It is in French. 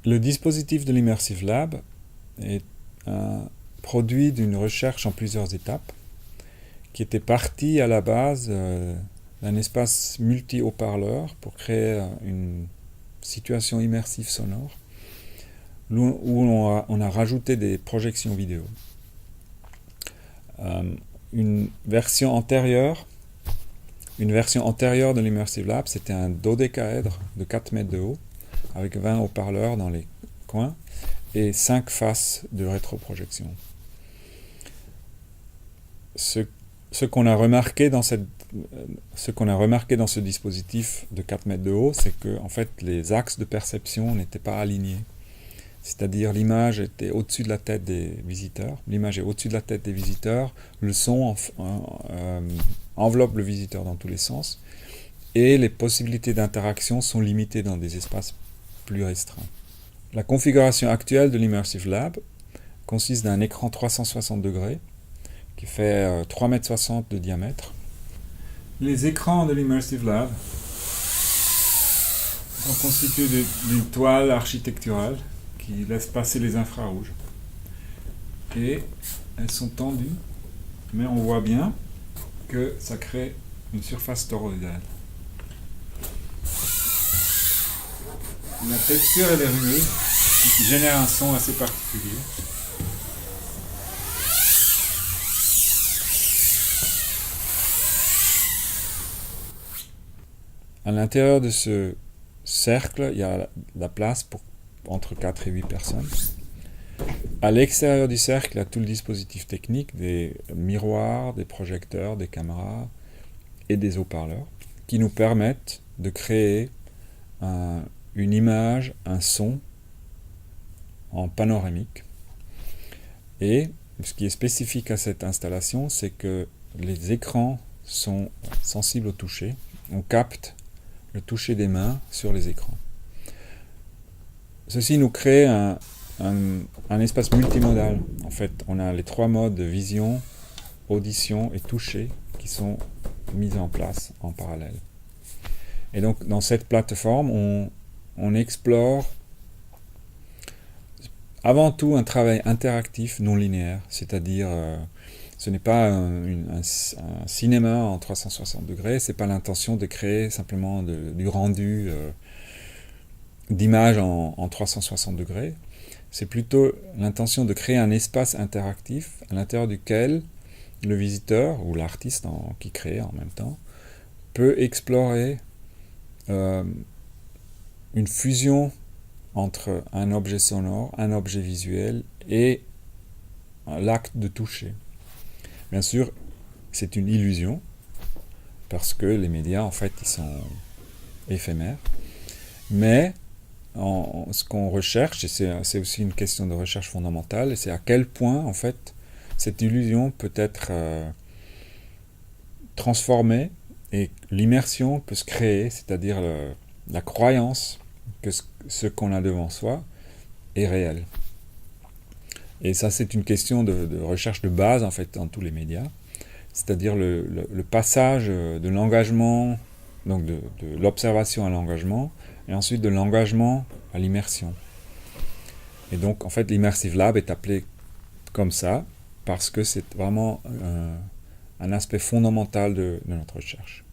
Le dispositif de l'Immersive Lab est un produit d'une recherche en plusieurs étapes qui était partie à la base d'un espace multi-haut-parleurs pour créer une situation immersive sonore où on a rajouté des projections vidéo. Une version antérieure de l'Immersive Lab, c'était un dodécaèdre de 4 mètres de haut, avec 20 haut-parleurs dans les coins, et 5 faces de rétroprojection. Ce qu'on a remarqué dans ce dispositif de 4 mètres de haut, c'est que en fait, les axes de perception n'étaient pas alignés. C'est-à-dire l'image était au-dessus de la tête des visiteurs. L'image est au-dessus de la tête des visiteurs. Le son enveloppe le visiteur dans tous les sens. Et les possibilités d'interaction sont limitées dans des espaces plus restreints. La configuration actuelle de l'Immersive Lab consiste d'un écran 360 degrés qui fait 3,60 m de diamètre. Les écrans de l'Immersive Lab sont constitués d'une toile architecturale qui laisse passer les infrarouges. Et elles sont tendues, mais on voit bien que ça crée une surface toroïdale. La texture elle est rugueuse, ce qui génère un son assez particulier. À l'intérieur de ce cercle, il y a la place pour entre 4 et 8 personnes. À l'extérieur du cercle, il y a tout le dispositif technique, des miroirs, des projecteurs, des caméras et des haut-parleurs qui nous permettent de créer une image, un son en panoramique. Et ce qui est spécifique à cette installation, c'est que les écrans sont sensibles au toucher. On capte le toucher des mains sur les écrans. Ceci nous crée un espace multimodal. En fait, on a les 3 modes de vision, audition et toucher qui sont mis en place en parallèle. Et donc, dans cette plateforme, on explore avant tout un travail interactif non linéaire, c'est-à-dire ce n'est pas un cinéma en 360 degrés, c'est pas l'intention de créer simplement du rendu d'image en 360 degrés, c'est plutôt l'intention de créer un espace interactif à l'intérieur duquel le visiteur, ou l'artiste qui crée en même temps, peut explorer une fusion entre un objet sonore, un objet visuel et l'acte de toucher. Bien sûr, c'est une illusion, parce que les médias, en fait, ils sont éphémères, mais ce qu'on recherche, et c'est aussi une question de recherche fondamentale, c'est à quel point, en fait, cette illusion peut être transformée et l'immersion peut se créer, c'est-à-dire la croyance que ce qu'on a devant soi est réel. Et ça, c'est une question de recherche de base, en fait, dans tous les médias, c'est-à-dire le passage de l'engagement, donc de l'observation à l'engagement, et ensuite de l'engagement à l'immersion. Et donc, en fait, l'Immersive Lab est appelé comme ça, parce que c'est vraiment un aspect fondamental de notre recherche.